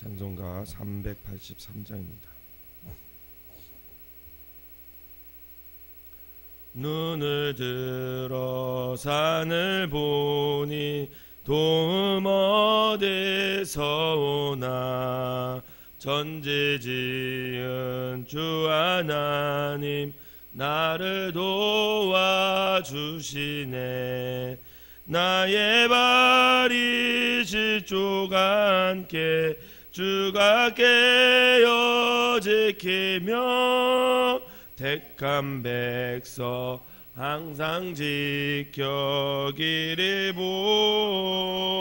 찬송가 383장입니다. 눈을 들어 산을 보니 도움 어디서 오나. 전지지은 주 하나님 나를 도와주시네. 나의 발이 실족 않게 주가 깨어 지키며 택한 백성 항상 지켜 길을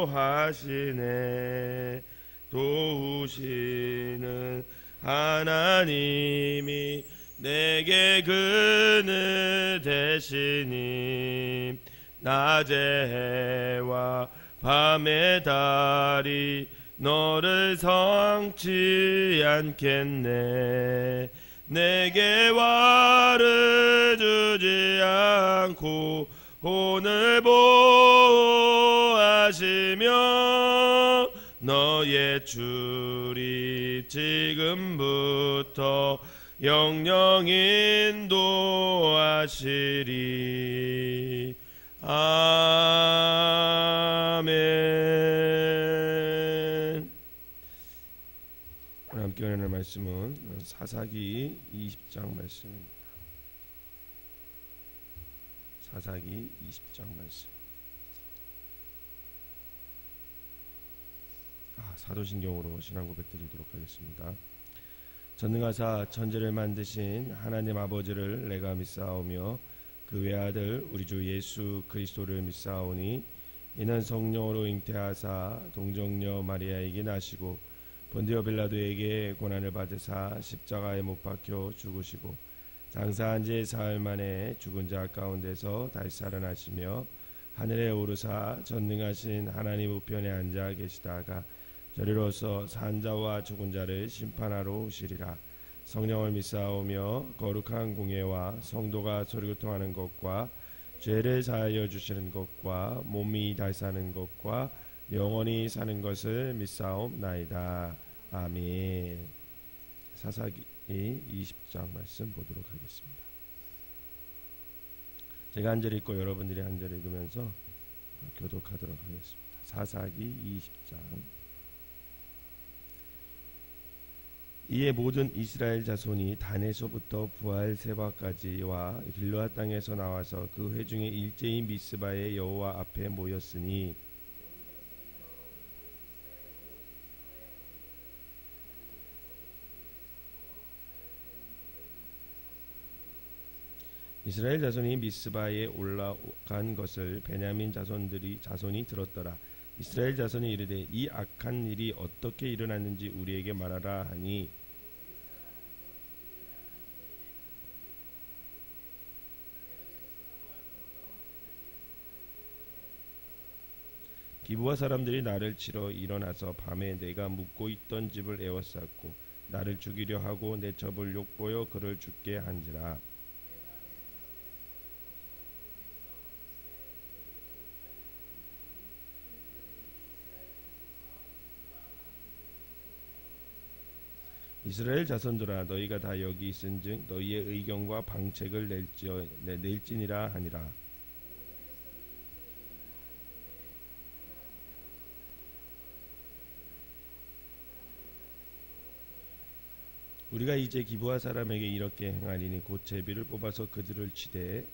보호하시네. 도우시는 하나님이 내게 그늘 되시니. 낮의 해와 밤의 달이 너를 성치 않겠네. 내게 와를 주지 않고 오늘 보호하시며 너의 줄이 지금부터 영영 인도하시리. 아멘. 오늘 함께 은혜의 말씀은 사사기 20장 말씀입니다. 사사기 20장 말씀. 사도신경으로 신앙 고백 드리도록 하겠습니다. 전능하사 천지를 만드신 하나님 아버지를 내가 믿사오며 그 외아들 우리 주 예수 그리스도를 믿사오니. 이는 성령으로 잉태하사 동정녀 마리아에게 나시고 본디오 빌라도에게 고난을 받으사 십자가에 못 박혀 죽으시고 장사한 지 사흘 만에 죽은 자 가운데서 다시 살아나시며 하늘에 오르사 전능하신 하나님 우편에 앉아 계시다가 저리로서 산자와 죽은 자를 심판하러 오시리라. 성령을 믿사오며 거룩한 공예와 성도가 소리교통하는 것과 죄를 사하여 주시는 것과 몸이 다시 사는 것과 영원히 사는 것을 믿사옵나이다. 아멘. 사사기 20장 말씀 보도록 하겠습니다. 제가 한 절 읽고 여러분들이 한 절 읽으면서 교독하도록 하겠습니다. 사사기 20장. 이에 모든 이스라엘 자손이 단에서부터 부알세바까지와 길르앗 땅에서 나와서 그 회중의 일제인 미스바의 여호와 앞에 모였으니. 이스라엘 자손이 미스바에 올라간 것을 베냐민 자손이 들었더라. 이스라엘 자손이 이르되 이 악한 일이 어떻게 일어났는지 우리에게 말하라 하니. 기브아 사람들이 나를 치러 일어나서 밤에 내가 묵고 있던 집을 에워쌌고 나를 죽이려 하고 내 첩을 욕보여 그를 죽게 한지라. 이스라엘 자손들아 너희가 다 여기 있은즉 너희의 의견과 방책을 낼지니라 하니라. 우리가 이제 기브아 사람에게 이렇게 행하리니 곧 제비를 뽑아서 그들을 치되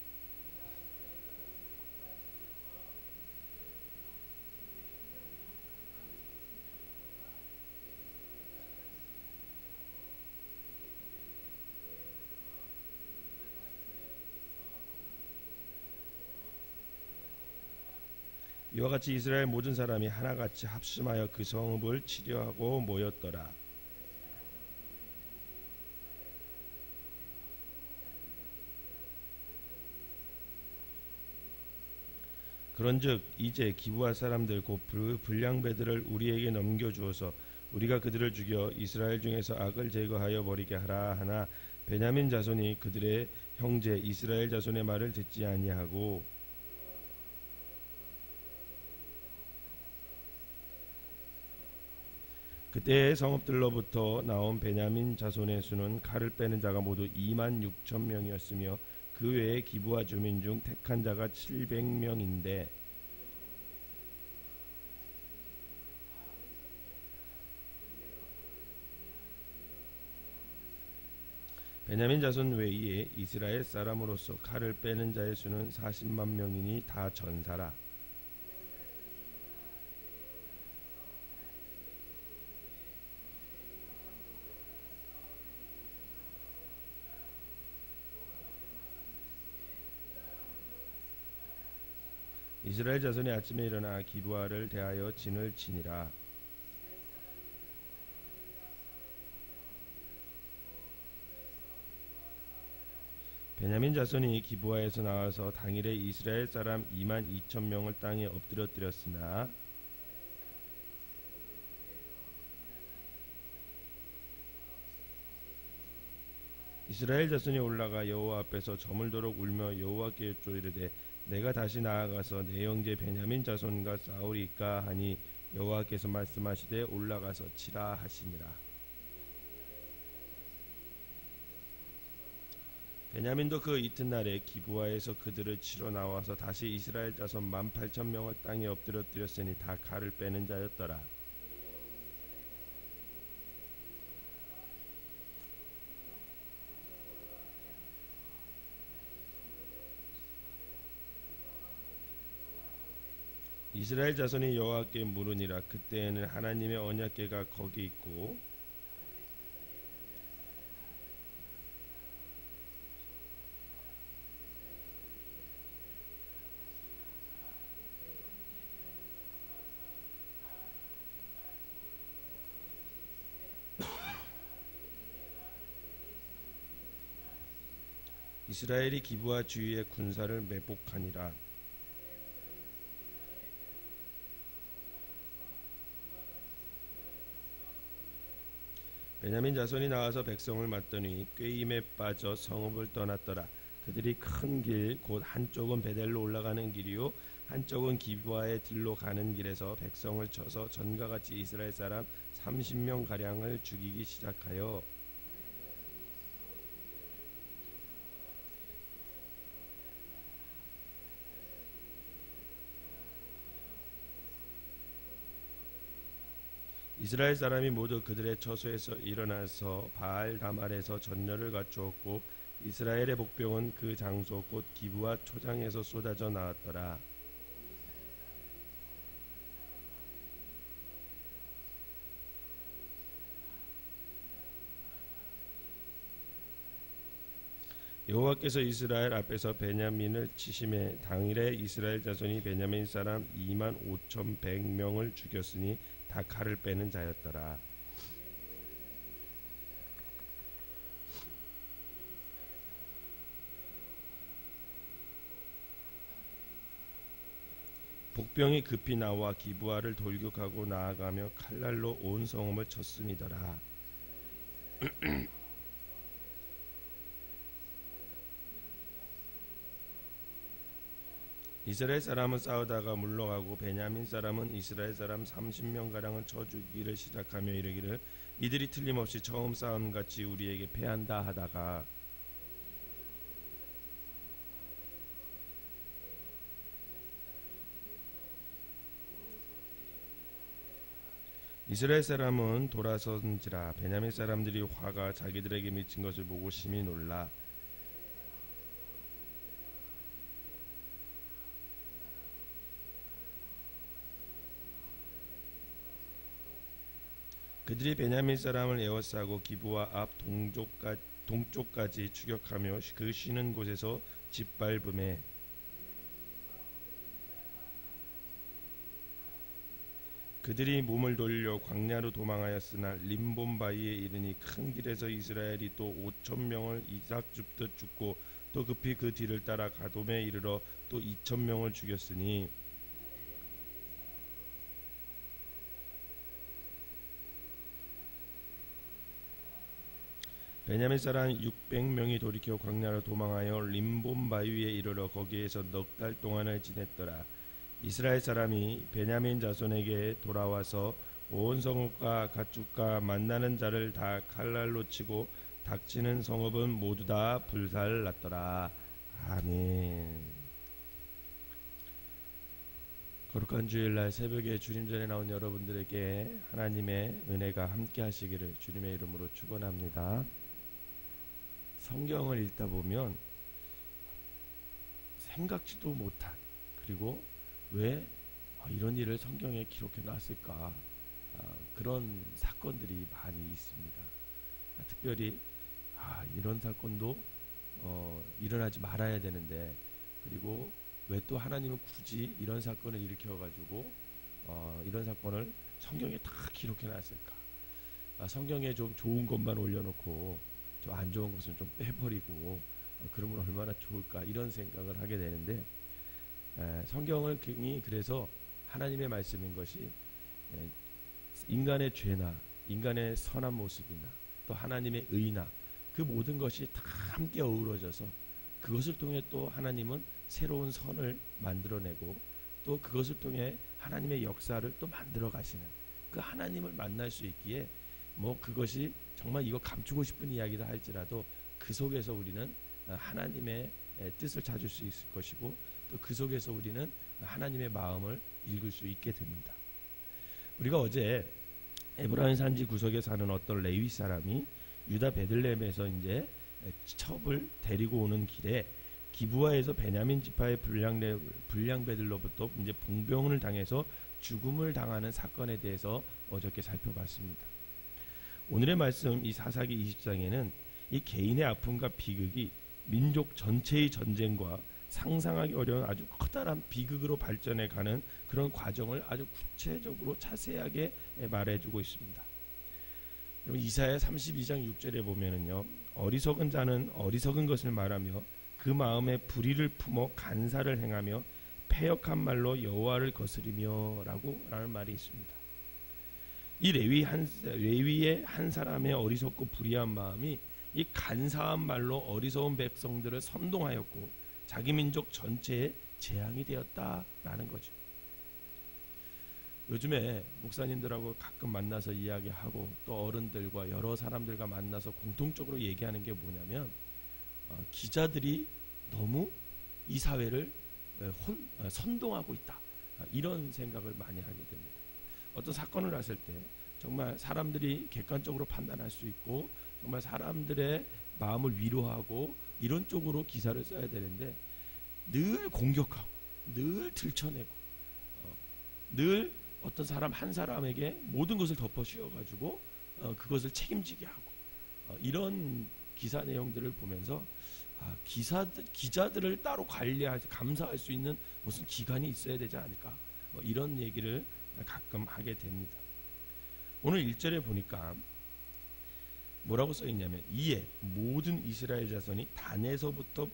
이와 같이 이스라엘 모든 사람이 하나같이 합심하여 그 성읍을 치려하고 모였더라. 그런즉 이제 기브아 사람들 곧 불량배들을 우리에게 넘겨주어서 우리가 그들을 죽여 이스라엘 중에서 악을 제거하여 버리게 하라 하나. 베냐민 자손이 그들의 형제 이스라엘 자손의 말을 듣지 아니하고 그때 성읍들로부터 나온 베냐민 자손의 수는 칼을 빼는 자가 모두 2만 6천 명이었으며 그 외에 기브아 주민 중 택한 자가 700명인데 베냐민 자손 외에 이스라엘 사람으로서 칼을 빼는 자의 수는 40만 명이니 다 전사라. 이스라엘 자손이 아침에 일어나 기브아를 대하여 진을 치니라. 베냐민 자손이 기브아에서 나와서 당일에 이스라엘 사람 2만 2천 명을 땅에 엎드려뜨렸으나 이스라엘 자손이 올라가 여호와 앞에서 저물도록 울며 여호와께 여쭈어 이르되 내가 다시 나아가서 내 형제 베냐민 자손과 싸우리까 하니 여호와께서 말씀하시되 올라가서 치라 하시니라. 베냐민도 그 이튿날에 기브아에서 그들을 치러 나와서 다시 이스라엘 자손 18,000명을 땅에 엎드려뜨렸으니 다 칼을 빼는 자였더라. 이스라엘 자손이 여호와께 물으니라. 그때에는 하나님의 언약궤가 거기 있고 이스라엘이 기브아 주위의 군사를 매복하니라. 베냐민 자손이 나와서 백성을 맞더니 꾀임에 빠져 성읍을 떠났더라. 그들이 큰 길 곧 한쪽은 베델로 올라가는 길이요 한쪽은 기브아의 들로 가는 길에서 백성을 쳐서 전과 같이 이스라엘 사람 30명 가량을 죽이기 시작하여 이스라엘 사람이 모두 그들의 처소에서 일어나서 바알 다말에서 전열을 갖추었고 이스라엘의 복병은 그 장소 곧 기브아 초장에서 쏟아져 나왔더라. 여호와께서 이스라엘 앞에서 베냐민을 치심에 당일에 이스라엘 자손이 베냐민 사람 2만 5,100명을 죽였으니 다 칼을 빼는 자였더라. 복병이 급히 나와 기브아를 돌격하고 나아가며 칼날로 온 성읍을 쳤음이더라. 이스라엘 사람은 싸우다가 물러가고 베냐민 사람은 이스라엘 사람 30명 가량을 쳐 죽이기를 시작하며 이르기를 이들이 틀림없이 처음 싸움같이 우리에게 패한다 하다가 이스라엘 사람은 돌아선지라. 베냐민 사람들이 화가 자기들에게 미친 것을 보고 심히 놀라 그들이 베냐민 사람을 에워싸고 기브아 앞 동쪽까지 추격하며 그 쉬는 곳에서 짓밟음에 그들이 몸을 돌려 광야로 도망하였으나 림본 바위에 이르니 큰 길에서 이스라엘이 또 5,000명을 이삭 줍듯 죽고 또 급히 그 뒤를 따라 가돔에 이르러 또 2,000명을 죽였으니 베냐민 사람 600명이 돌이켜 광야로 도망하여 림본 바위에 이르러 거기에서 넉 달 동안을 지냈더라. 이스라엘 사람이 베냐민 자손에게 돌아와서 온 성읍과 가축과 만나는 자를 다 칼날로 치고 닥치는 성읍은 모두 다 불살났더라. 아멘. 거룩한 주일날 새벽에 주님 전에 나온 여러분들에게 하나님의 은혜가 함께 하시기를 주님의 이름으로 축원합니다. 성경을 읽다 보면 생각지도 못한, 그리고 왜 이런 일을 성경에 기록해 놨을까, 그런 사건들이 많이 있습니다. 특별히 이런 사건도 일어나지 말아야 되는데, 그리고 왜 또 하나님은 굳이 이런 사건을 일으켜가지고 이런 사건을 성경에 다 기록해 놨을까. 성경에 좀 좋은 것만 올려놓고 좀 안 좋은 것은 좀 빼버리고 그러면 얼마나 좋을까, 이런 생각을 하게 되는데, 성경을 그래서 하나님의 말씀인 것이 인간의 죄나 인간의 선한 모습이나 또 하나님의 의나 그 모든 것이 다 함께 어우러져서 그것을 통해 또 하나님은 새로운 선을 만들어내고 또 그것을 통해 하나님의 역사를 또 만들어 가시는 그 하나님을 만날 수 있기에, 그것이 정말 이거 감추고 싶은 이야기다 할지라도 그 속에서 우리는 하나님의 뜻을 찾을 수 있을 것이고, 또 그 속에서 우리는 하나님의 마음을 읽을 수 있게 됩니다. 우리가 어제 에브라임 산지 구석에 사는 어떤 레위 사람이 유다 베들레헴에서 이제 첩을 데리고 오는 길에 기브아에서 베냐민 지파의 불량배들로부터 이제 봉병을 당해서 죽음을 당하는 사건에 대해서 어저께 살펴봤습니다. 오늘의 말씀 이 사사기 20장에는 이 개인의 아픔과 비극이 민족 전체의 전쟁과 상상하기 어려운 아주 커다란 비극으로 발전해 가는 그런 과정을 아주 구체적으로 자세하게 말해주고 있습니다. 이사야 32장 6절에 보면은요, 어리석은 자는 어리석은 것을 말하며 그 마음에 불의를 품어 간사를 행하며 패역한 말로 여호와를 거스리며 라는 말이 있습니다. 이 레위의 한 사람의 어리석고 불의한 마음이 이 간사한 말로 어리석은 백성들을 선동하였고 자기 민족 전체에 재앙이 되었다라는 거죠. 요즘에 목사님들하고 가끔 만나서 이야기하고 또 어른들과 여러 사람들과 만나서 공통적으로 얘기하는 게 뭐냐면, 기자들이 너무 이 사회를 선동하고 있다, 이런 생각을 많이 하게 됩니다. 어떤 사건을 났을 때 정말 사람들이 객관적으로 판단할 수 있고 정말 사람들의 마음을 위로하고 이런 쪽으로 기사를 써야 되는데, 늘 공격하고 늘 들춰내고 늘 어떤 사람 한 사람에게 모든 것을 덮어 씌워가지고 그것을 책임지게 하고 이런 기사 내용들을 보면서 기자들을 따로 관리하지 감사할 수 있는 무슨 기관이 있어야 되지 않을까, 이런 얘기를 가끔 하게 됩니다. 오늘 1절에 보니까 뭐라고 써있냐면, 이에 모든 이스라엘 자손이 단에서부터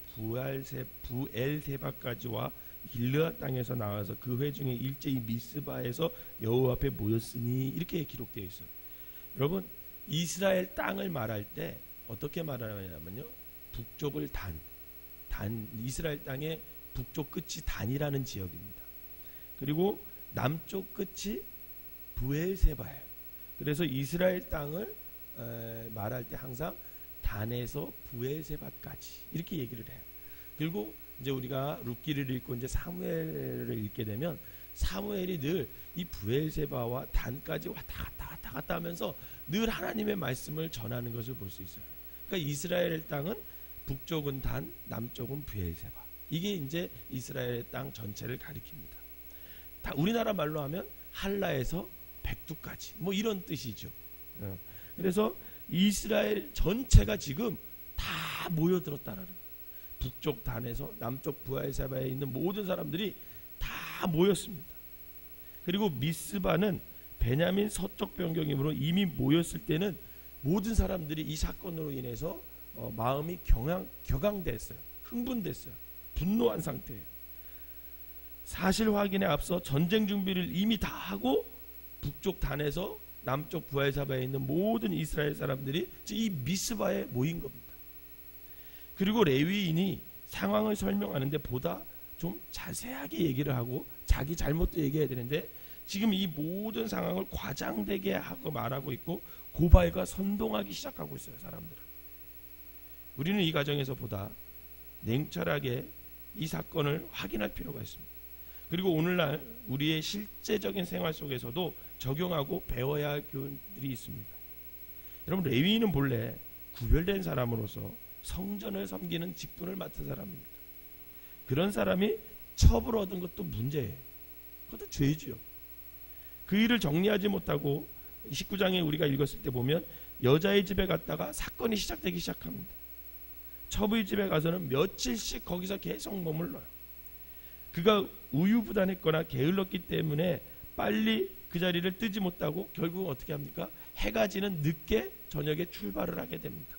부엘세바까지와 길르앗 땅에서 나와서 그 회중에 일제히 미스바에서 여호와 앞에 모였으니, 이렇게 기록되어 있어요. 여러분, 이스라엘 땅을 말할 때 어떻게 말하냐면요, 북쪽을 이스라엘 땅의 북쪽 끝이 단이라는 지역입니다. 그리고 남쪽 끝이 부엘세바예요. 그래서 이스라엘 땅을 말할 때 항상 단에서 부엘세바까지 이렇게 얘기를 해요. 그리고 이제 우리가 룻기를 읽고 이제 사무엘을 읽게 되면 사무엘이 늘 이 부엘세바와 단까지 왔다 갔다 하면서 늘 하나님의 말씀을 전하는 것을 볼 수 있어요. 그러니까 이스라엘 땅은 북쪽은 단, 남쪽은 부엘세바. 이게 이제 이스라엘 땅 전체를 가리킵니다. 다 우리나라 말로 하면 한라에서 백두까지 이런 뜻이죠. 그래서 이스라엘 전체가 지금 다 모여들었다라는 거예요. 북쪽 단에서 남쪽 부엘세바에 있는 모든 사람들이 다 모였습니다. 그리고 미스바는 베냐민 서쪽 변경이므로 이미 모였을 때는 모든 사람들이 이 사건으로 인해서 마음이 격앙됐어요. 흥분됐어요. 분노한 상태예요. 사실 확인에 앞서 전쟁 준비를 이미 다 하고 북쪽 단에서 남쪽 부엘세바에 있는 모든 이스라엘 사람들이 이 미스바에 모인 겁니다. 그리고 레위인이 상황을 설명하는데 보다 좀 자세하게 얘기를 하고 자기 잘못도 얘기해야 되는데 지금 이 모든 상황을 과장되게 하고 말하고 있고 고발과 선동하기 시작하고 있어요. 사람들은. 우리는 이 과정에서 보다 냉철하게 이 사건을 확인할 필요가 있습니다. 그리고 오늘날 우리의 실제적인 생활 속에서도 적용하고 배워야 할 교훈들이 있습니다. 여러분, 레위인은 본래 구별된 사람으로서 성전을 섬기는 직분을 맡은 사람입니다. 그런 사람이 첩을 얻은 것도 문제예요. 그것도 죄지요. 그 일을 정리하지 못하고 19장에 우리가 읽었을 때 보면 여자의 집에 갔다가 사건이 시작되기 시작합니다. 첩의 집에 가서는 며칠씩 거기서 계속 머물러요. 그가 우유부단했거나 게을렀기 때문에 빨리 그 자리를 뜨지 못하고 결국 어떻게 합니까? 해가 지는 늦게 저녁에 출발을 하게 됩니다.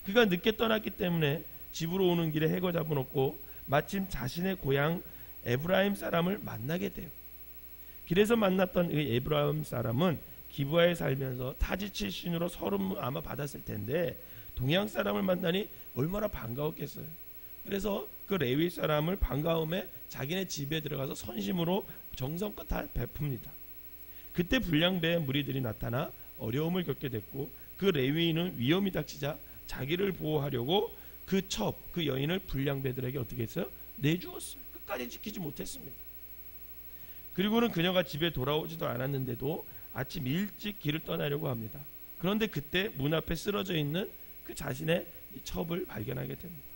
그가 늦게 떠났기 때문에 집으로 오는 길에 해가 잡아놓고 마침 자신의 고향 에브라임 사람을 만나게 돼요. 길에서 만났던 이 에브라임 사람은 기브아에 살면서 타지 출신으로 서름 아마 받았을 텐데 동양 사람을 만나니 얼마나 반가웠겠어요. 그래서 그 레위 사람을 반가움에 자기네 집에 들어가서 선심으로 정성껏 다 베풉니다. 그때 불량배의 무리들이 나타나 어려움을 겪게 됐고 그 레위인은 위험이 닥치자 자기를 보호하려고 그 첩, 그 여인을 불량배들에게 어떻게 했어요? 내주었어요. 끝까지 지키지 못했습니다. 그리고는 그녀가 집에 돌아오지도 않았는데도 아침 일찍 길을 떠나려고 합니다. 그런데 그때 문 앞에 쓰러져 있는 그 자신의 첩을 발견하게 됩니다.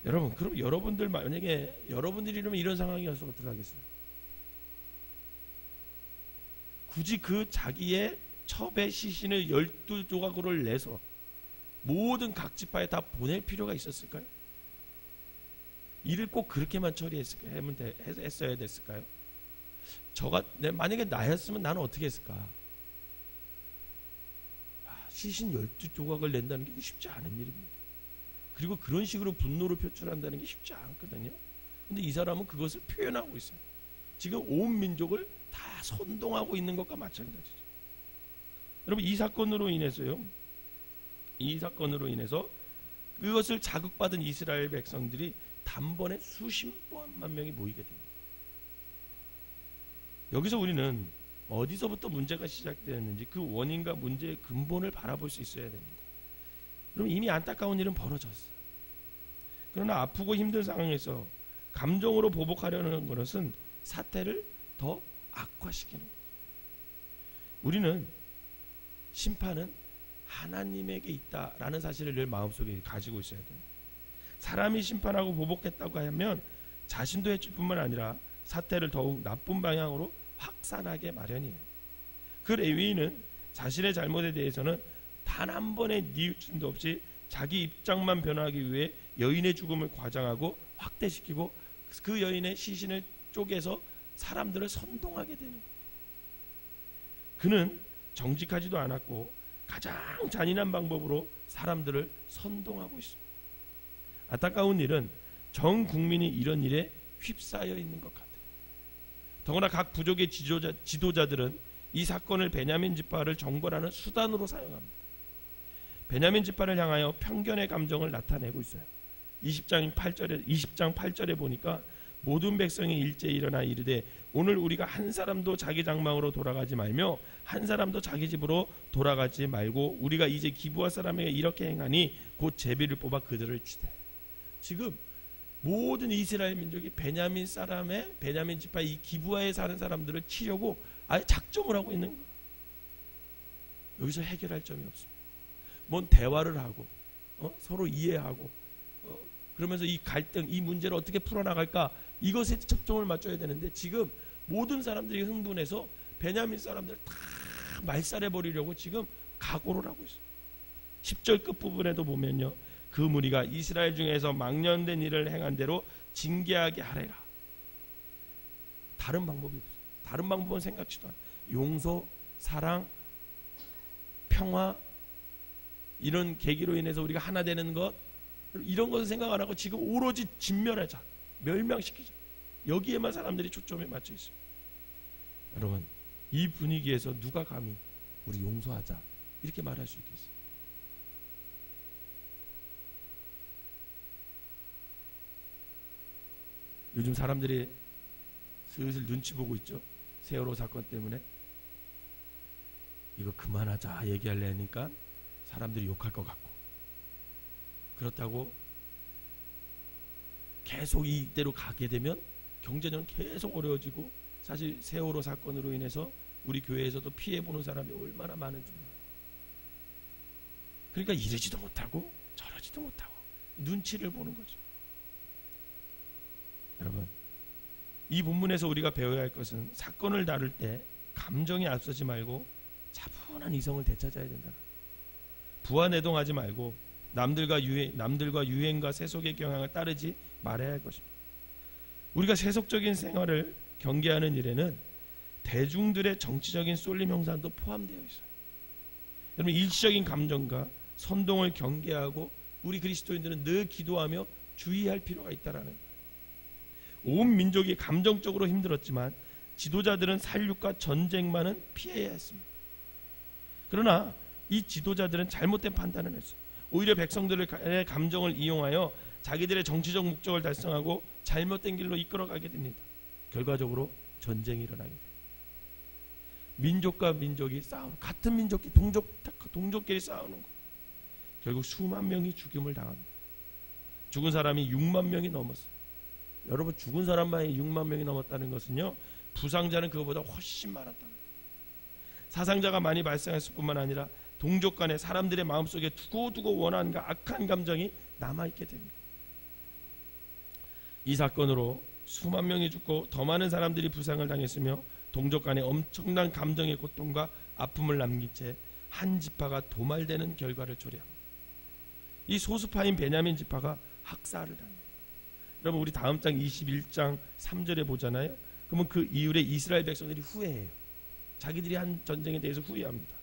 여러분, 그럼 여러분들 만약에 여러분들이라면 이런 상황이어서 어떡하겠어요? 굳이 그 자기의 첩의 시신을 12조각으로 내서 모든 각 지파에 다 보낼 필요가 있었을까요? 일을 꼭 그렇게만 처리했을까요? 했어야 됐을까요? 만약에 나였으면 나는 어떻게 했을까? 시신 12조각을 낸다는 게 쉽지 않은 일입니다. 그리고 그런 식으로 분노를 표출한다는 게 쉽지 않거든요. 근데 이 사람은 그것을 표현하고 있어요. 지금 온 민족을 다 선동하고 있는 것과 마찬가지죠. 여러분, 이 사건으로 인해서 그것을 자극받은 이스라엘 백성들이 단번에 수십만 명이 모이게 됩니다. 여기서 우리는 어디서부터 문제가 시작되었는지 그 원인과 문제의 근본을 바라볼 수 있어야 됩니다. 그럼 이미 안타까운 일은 벌어졌어요. 그러나 아프고 힘든 상황에서 감정으로 보복하려는 것은 사태를 더 악화시키는 거죠. 우리는 심판은 하나님에게 있다라는 사실을 늘 마음속에 가지고 있어야 됩니다. 사람이 심판하고 보복했다고 하면 자신도 해칠 뿐만 아니라 사태를 더욱 나쁜 방향으로 확산하게 마련이에요. 그 레위인은 자신의 잘못에 대해서는 단 한 번의 뉘우침도 없이 자기 입장만 변화하기 위해 여인의 죽음을 과장하고 확대시키고 그 여인의 시신을 쪼개서 사람들을 선동하게 되는 거예요. 그는 정직하지도 않았고 가장 잔인한 방법으로 사람들을 선동하고 있습니다. 안타까운 일은 전 국민이 이런 일에 휩싸여 있는 것 같아요. 더구나 각 부족의 지도자들은 이 사건을 베냐민 지파를 정벌하는 수단으로 사용합니다. 베냐민 지파를 향하여 편견의 감정을 나타내고 있어요. 20장 8절에 보니까 모든 백성이 일제히 일어나 이르되 오늘 우리가 한 사람도 자기 장막으로 돌아가지 말며 한 사람도 자기 집으로 돌아가지 말고 우리가 이제 기브아 사람에게 이렇게 행하니 곧 제비를 뽑아 그들을 치되. 지금 모든 이스라엘 민족이 베냐민 지파 이 기브아에 사는 사람들을 치려고 아예 작정을 하고 있는 거예요. 여기서 해결할 점이 없습니다. 뭔 대화를 하고 서로 이해하고 그러면서 이 갈등, 이 문제를 어떻게 풀어나갈까, 이것에 초점을 맞춰야 되는데 지금 모든 사람들이 흥분해서 베냐민 사람들을 다 말살해버리려고 지금 각오를 하고 있어요. 10절 끝부분에도 보면요, 그 무리가 이스라엘 중에서 망령된 일을 행한 대로 징계하게 하래라. 다른 방법이 없어요. 다른 방법은 생각지도 않아요. 용서, 사랑, 평화, 이런 계기로 인해서 우리가 하나 되는 것, 이런 것을 생각 안 하고 지금 오로지 진멸하자, 멸망시키자, 여기에만 사람들이 초점에 맞춰 있습니다. 여러분, 이 분위기에서 누가 감히 우리 용서하자 이렇게 말할 수 있겠어요? 요즘 사람들이 슬슬 눈치 보고 있죠. 세월호 사건 때문에 이거 그만하자 얘기하려니까 사람들이 욕할 것 같고, 그렇다고 계속 이대로 가게 되면 경제는 계속 어려워지고, 사실 세월호 사건으로 인해서 우리 교회에서도 피해보는 사람이 얼마나 많은지 몰라요. 그러니까 이러지도 못하고 저러지도 못하고 눈치를 보는 거죠. 여러분, 이 본문에서 우리가 배워야 할 것은 사건을 다룰 때 감정에 앞서지 말고 차분한 이성을 되찾아야 된다. 부안해동하지 말고 남들과 유행과 세속의 경향을 따르지 말아야 할 것입니다. 우리가 세속적인 생활을 경계하는 일에는 대중들의 정치적인 쏠림 형상도 포함되어 있어요. 여러분, 일시적인 감정과 선동을 경계하고 우리 그리스도인들은 늘 기도하며 주의할 필요가 있다라는 거예요. 온 민족이 감정적으로 힘들었지만 지도자들은 살육과 전쟁만은 피해야 했습니다. 그러나 이 지도자들은 잘못된 판단을 했어요. 오히려 백성들의 감정을 이용하여 자기들의 정치적 목적을 달성하고 잘못된 길로 이끌어가게 됩니다. 결과적으로 전쟁이 일어나게 돼요. 민족과 민족이 싸우는, 같은 민족끼리 동족끼리 싸우는 것, 결국 수만 명이 죽임을 당합니다. 죽은 사람이 6만 명이 넘었어요. 여러분, 죽은 사람만이 6만 명이 넘었다는 것은요, 부상자는 그거보다 훨씬 많았다는 거예요. 사상자가 많이 발생했을 뿐만 아니라 동족 간에 사람들의 마음속에 두고두고 원한과 악한 감정이 남아있게 됩니다. 이 사건으로 수만 명이 죽고 더 많은 사람들이 부상을 당했으며 동족 간에 엄청난 감정의 고통과 아픔을 남긴 채 한 지파가 도말되는 결과를 초래합니다. 이 소수파인 베냐민 지파가 학살을 당합니다. 여러분, 우리 다음 장 21장 3절에 보잖아요. 그러면 그 이후에 이스라엘 백성들이 후회해요. 자기들이 한 전쟁에 대해서 후회합니다.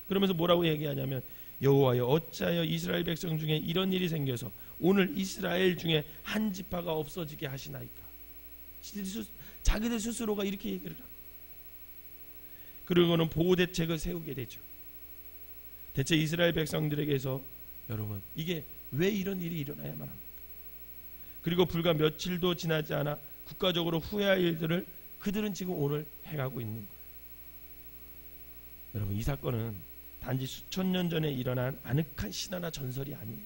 그러면서 뭐라고 얘기하냐면, 여호와여, 어찌하여 이스라엘 백성 중에 이런 일이 생겨서 오늘 이스라엘 중에 한 지파가 없어지게 하시나이까. 자기들 스스로가 이렇게 얘기를 합니다. 그리고는 보호 대책을 세우게 되죠. 대체 이스라엘 백성들에게서 여러분, 이게 왜 이런 일이 일어나야만 합니까? 그리고 불과 며칠도 지나지 않아 국가적으로 후회할 일들을 그들은 지금 오늘 행하고 있는 거예요. 여러분, 이 사건은 단지 수천 년 전에 일어난 아늑한 신화나 전설이 아니에요.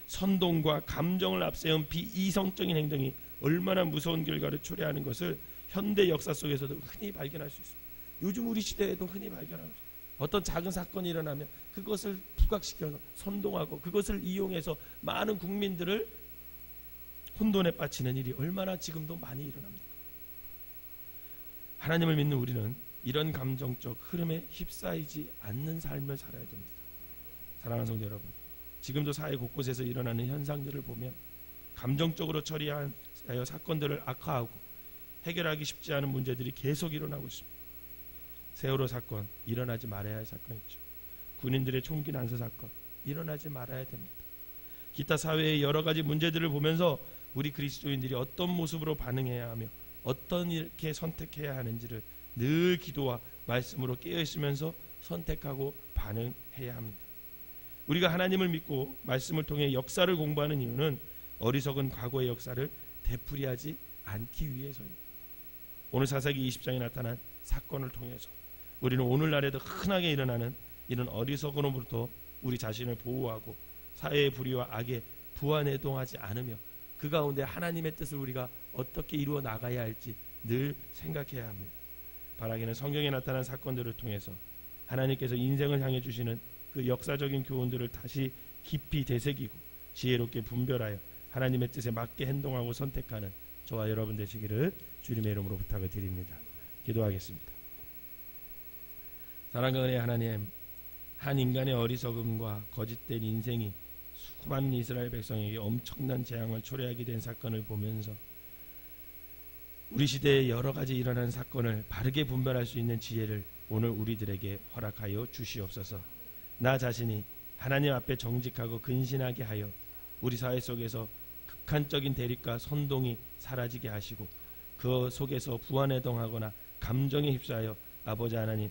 선동과 감정을 앞세운 비이성적인 행동이 얼마나 무서운 결과를 초래하는 것을 현대 역사 속에서도 흔히 발견할 수 있습니다. 요즘 우리 시대에도 흔히 발견하고 있습니다. 어떤 작은 사건이 일어나면 그것을 부각시켜서 선동하고 그것을 이용해서 많은 국민들을 혼돈에 빠뜨리는 일이 얼마나 지금도 많이 일어납니까? 하나님을 믿는 우리는 이런 감정적 흐름에 휩싸이지 않는 삶을 살아야 됩니다. 사랑하는 성도 여러분, 지금도 사회 곳곳에서 일어나는 현상들을 보면 감정적으로 처리하여 사건들을 악화하고 해결하기 쉽지 않은 문제들이 계속 일어나고 있습니다. 세월호 사건, 일어나지 말아야 할 사건이죠. 군인들의 총기 난사 사건, 일어나지 말아야 됩니다. 기타 사회의 여러 가지 문제들을 보면서 우리 그리스도인들이 어떤 모습으로 반응해야 하며 어떤 이렇게 선택해야 하는지를 늘 기도와 말씀으로 깨어있으면서 선택하고 반응해야 합니다. 우리가 하나님을 믿고 말씀을 통해 역사를 공부하는 이유는 어리석은 과거의 역사를 되풀이하지 않기 위해서입니다. 오늘 사사기 20장에 나타난 사건을 통해서 우리는 오늘날에도 흔하게 일어나는 이런 어리석음으로부터 우리 자신을 보호하고 사회의 불의와 악에 부안해동하지 않으며 그 가운데 하나님의 뜻을 우리가 어떻게 이루어 나가야 할지 늘 생각해야 합니다. 바라기는 성경에 나타난 사건들을 통해서 하나님께서 인생을 향해 주시는 그 역사적인 교훈들을 다시 깊이 되새기고 지혜롭게 분별하여 하나님의 뜻에 맞게 행동하고 선택하는 저와 여러분 되시기를 주님의 이름으로 부탁을 드립니다. 기도하겠습니다. 사랑과 은혜의 하나님, 한 인간의 어리석음과 거짓된 인생이 수많은 이스라엘 백성에게 엄청난 재앙을 초래하게 된 사건을 보면서 우리 시대에 여러 가지 일어난 사건을 바르게 분별할 수 있는 지혜를 오늘 우리들에게 허락하여 주시옵소서. 나 자신이 하나님 앞에 정직하고 근신하게 하여 우리 사회 속에서 극한적인 대립과 선동이 사라지게 하시고 그 속에서 부안해동하거나 감정에 휩싸여 아버지 하나님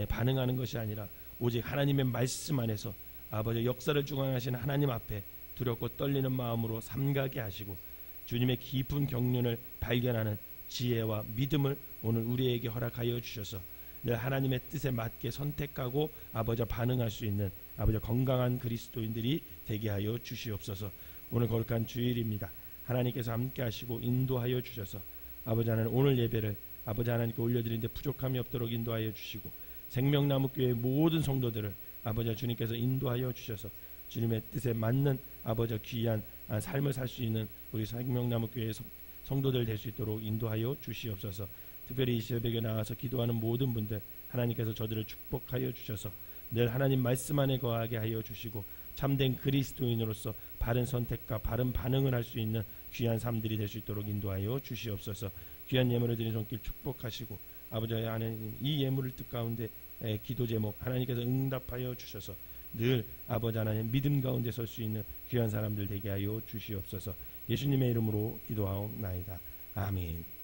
반응하는 것이 아니라 오직 하나님의 말씀 안에서 아버지 역사를 주관하시는 하나님 앞에 두렵고 떨리는 마음으로 삼가게 하시고 주님의 깊은 경륜을 발견하는 지혜와 믿음을 오늘 우리에게 허락하여 주셔서 늘 하나님의 뜻에 맞게 선택하고 아버지 반응할 수 있는 아버지 건강한 그리스도인들이 되게 하여 주시옵소서. 오늘 거룩한 주일입니다. 하나님께서 함께 하시고 인도하여 주셔서 아버지 하나님 오늘 예배를 아버지 하나님께 올려드리는데 부족함이 없도록 인도하여 주시고 생명나무 교회 모든 성도들을 아버지 주님께서 인도하여 주셔서 주님의 뜻에 맞는 아버지 귀한 삶을 살 수 있는 우리 생명나무 교회 성도들 될 수 있도록 인도하여 주시옵소서. 특별히 이 새벽에 나와서 기도하는 모든 분들 하나님께서 저들을 축복하여 주셔서 늘 하나님 말씀 안에 거하게 하여 주시고 참된 그리스도인으로서 바른 선택과 바른 반응을 할 수 있는 귀한 삶들이 될 수 있도록 인도하여 주시옵소서. 귀한 예물을 드린 손길 축복하시고 아버지 하나님 이 예물을 뜻 가운데 기도 제목 하나님께서 응답하여 주셔서 늘 아버지 하나님 믿음 가운데 설 수 있는 귀한 사람들 되게 하여 주시옵소서. 예수님의 이름으로 기도하옵나이다. 아멘.